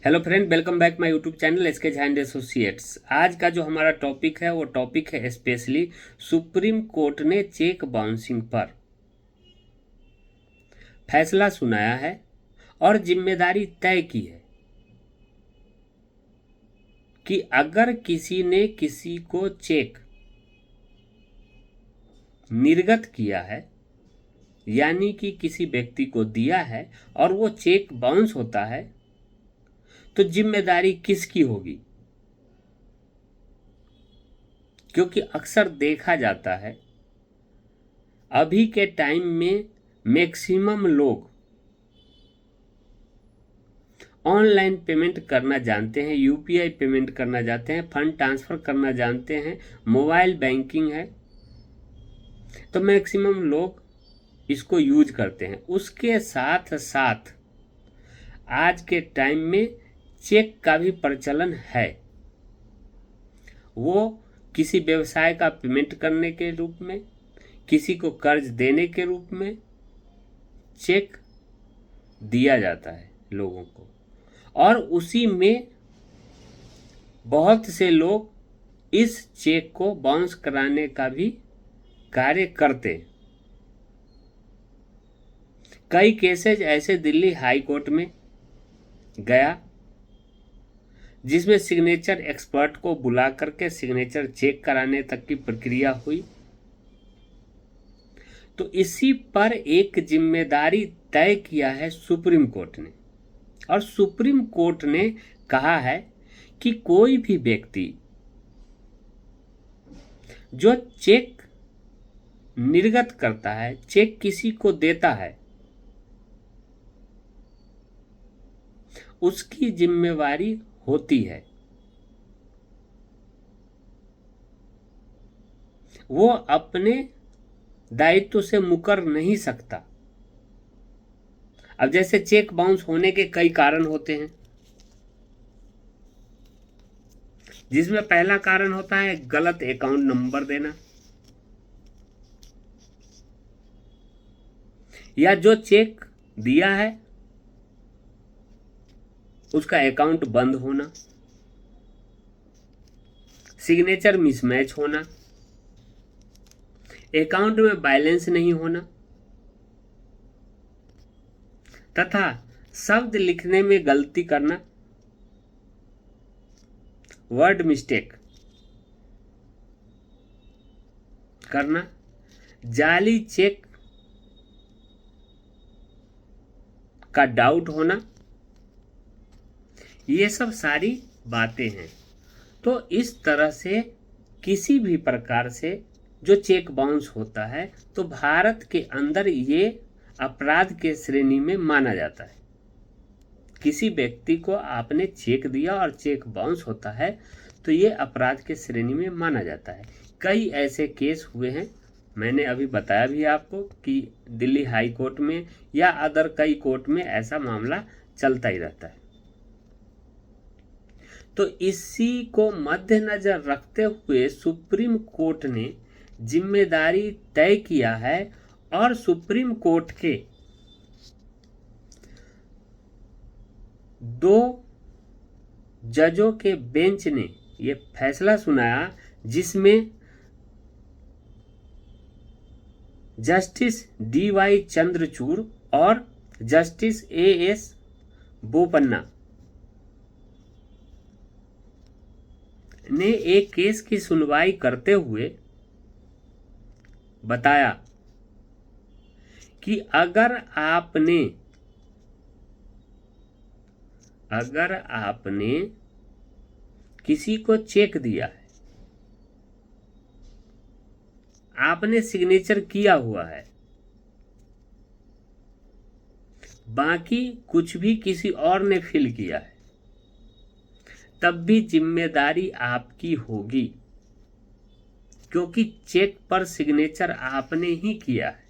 Hello friend, welcome back my YouTube channel SK Jha and associates. आज का जो हमारा टॉपिक है वो टॉपिक है स्पेशली सुप्रीम कोर्ट ने चेक बाउंसिंग पर फैसला सुनाया है और जिम्मेदारी तय की है कि अगर किसी ने किसी को चेक निर्गत किया है यानी कि किसी व्यक्ति को दिया है और वो चेक बाउंस होता है तो जिम्मेदारी किसकी होगी। क्योंकि अक्सर देखा जाता है अभी के टाइम में मैक्सिमम लोग ऑनलाइन पेमेंट करना जानते हैं, यूपीआई पेमेंट करना जानते हैं, फंड ट्रांसफ़र करना जानते हैं, मोबाइल बैंकिंग है, तो मैक्सिमम लोग इसको यूज करते हैं। उसके साथ साथ आज के टाइम में चेक का भी प्रचलन है। वो किसी व्यवसाय का पेमेंट करने के रूप में, किसी को कर्ज देने के रूप में चेक दिया जाता है लोगों को, और उसी में बहुत से लोग इस चेक को बाउंस कराने का भी कार्य करते। कई केसेज ऐसे दिल्ली हाई कोर्ट में गया जिसमें सिग्नेचर एक्सपर्ट को बुला करके सिग्नेचर चेक कराने तक की प्रक्रिया हुई। तो इसी पर एक जिम्मेदारी तय किया है सुप्रीम कोर्ट ने, और सुप्रीम कोर्ट ने कहा है कि कोई भी व्यक्ति जो चेक निर्गत करता है, चेक किसी को देता है, उसकी जिम्मेवारी होती है वो अपने दायित्व से मुकर नहीं सकता। अब जैसे चेक बाउंस होने के कई कारण होते हैं, जिसमें पहला कारण होता है गलत अकाउंट नंबर देना, या जो चेक दिया है उसका अकाउंट बंद होना, सिग्नेचर मिसमैच होना, अकाउंट में बैलेंस नहीं होना, तथा शब्द लिखने में गलती करना, वर्ड मिस्टेक करना, जाली चेक का डाउट होना, ये सब सारी बातें हैं। तो इस तरह से किसी भी प्रकार से जो चेक बाउंस होता है तो भारत के अंदर ये अपराध के श्रेणी में माना जाता है। किसी व्यक्ति को आपने चेक दिया और चेक बाउंस होता है तो ये अपराध के श्रेणी में माना जाता है। कई ऐसे केस हुए हैं, मैंने अभी बताया भी आपको कि दिल्ली हाई कोर्ट में या अदर कई कोर्ट में ऐसा मामला चलता ही रहता है। तो इसी को मद्देनजर रखते हुए सुप्रीम कोर्ट ने जिम्मेदारी तय किया है और सुप्रीम कोर्ट के 2 जजों के बेंच ने ये फैसला सुनाया, जिसमें जस्टिस DY चंद्रचूड़ और जस्टिस AS बोपन्ना ने एक केस की सुनवाई करते हुए बताया कि अगर आपने किसी को चेक दिया है, आपने सिग्नेचर किया हुआ है, बाकी कुछ भी किसी और ने फिल किया है, तब भी जिम्मेदारी आपकी होगी, क्योंकि चेक पर सिग्नेचर आपने ही किया है।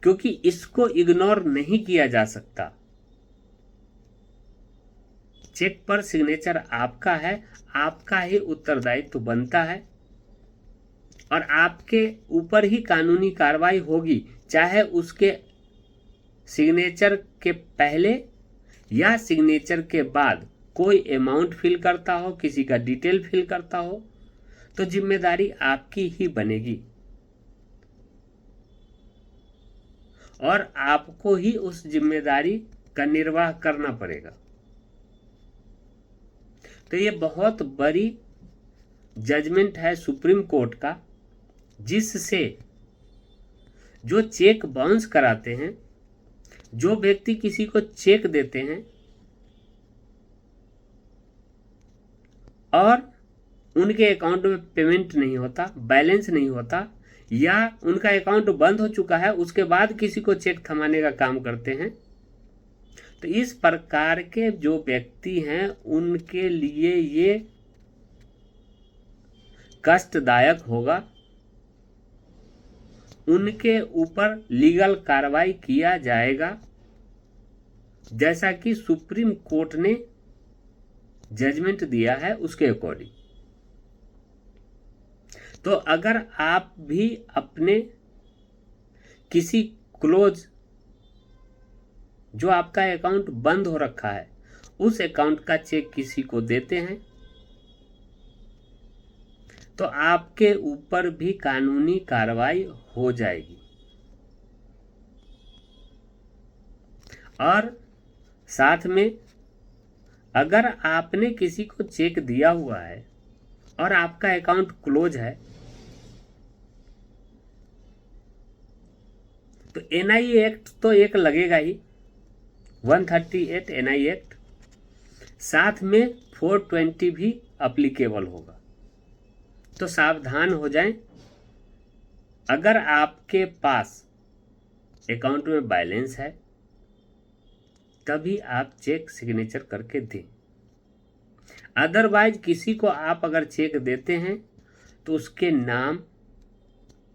क्योंकि इसको इग्नोर नहीं किया जा सकता। चेक पर सिग्नेचर आपका है, आपका ही उत्तरदायित्व बनता है और आपके ऊपर ही कानूनी कार्रवाई होगी, चाहे उसके सिग्नेचर के पहले या सिग्नेचर के बाद कोई अमाउंट फिल करता हो, किसी का डिटेल फिल करता हो, तो जिम्मेदारी आपकी ही बनेगी और आपको ही उस जिम्मेदारी का निर्वाह करना पड़ेगा। तो ये बहुत बड़ी जजमेंट है सुप्रीम कोर्ट का, जिससे जो चेक बाउंस कराते हैं, जो व्यक्ति किसी को चेक देते हैं और उनके अकाउंट में पेमेंट नहीं होता, बैलेंस नहीं होता, या उनका अकाउंट बंद हो चुका है, उसके बाद किसी को चेक थमाने का काम करते हैं, तो इस प्रकार के जो व्यक्ति हैं उनके लिए ये कष्टदायक होगा। उनके ऊपर लीगल कार्रवाई किया जाएगा, जैसा कि सुप्रीम कोर्ट ने जजमेंट दिया है उसके अकॉर्डिंग। तो अगर आप भी अपने किसी क्लोज, जो आपका अकाउंट बंद हो रखा है, उस अकाउंट का चेक किसी को देते हैं, तो आपके ऊपर भी कानूनी कार्रवाई हो जाएगी। और साथ में अगर आपने किसी को चेक दिया हुआ है और आपका अकाउंट क्लोज है, तो एनआई एक्ट तो एक लगेगा ही, 138 एनआई एक्ट, साथ में 420 भी अप्लीकेबल होगा। तो सावधान हो जाएं। अगर आपके पास अकाउंट में बैलेंस है तभी आप चेक सिग्नेचर करके दें। अदरवाइज किसी को आप अगर चेक देते हैं तो उसके नाम,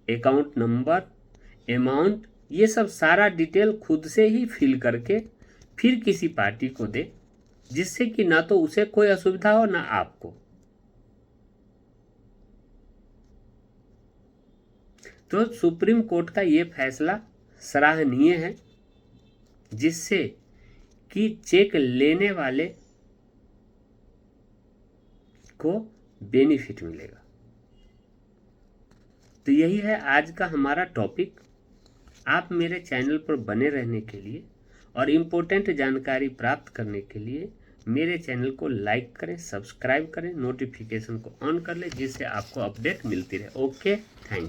अकाउंट नंबर, अमाउंट, ये सब सारा डिटेल खुद से ही फिल करके फिर किसी पार्टी को दे, जिससे कि ना तो उसे कोई असुविधा हो ना आपको। तो सुप्रीम कोर्ट का ये फैसला सराहनीय है, जिससे कि चेक लेने वाले को बेनिफिट मिलेगा। तो यही है आज का हमारा टॉपिक। आप मेरे चैनल पर बने रहने के लिए और इम्पोर्टेंट जानकारी प्राप्त करने के लिए मेरे चैनल को लाइक करें, सब्सक्राइब करें, नोटिफिकेशन को ऑन कर लें, जिससे आपको अपडेट मिलती रहे। Okay, thank you.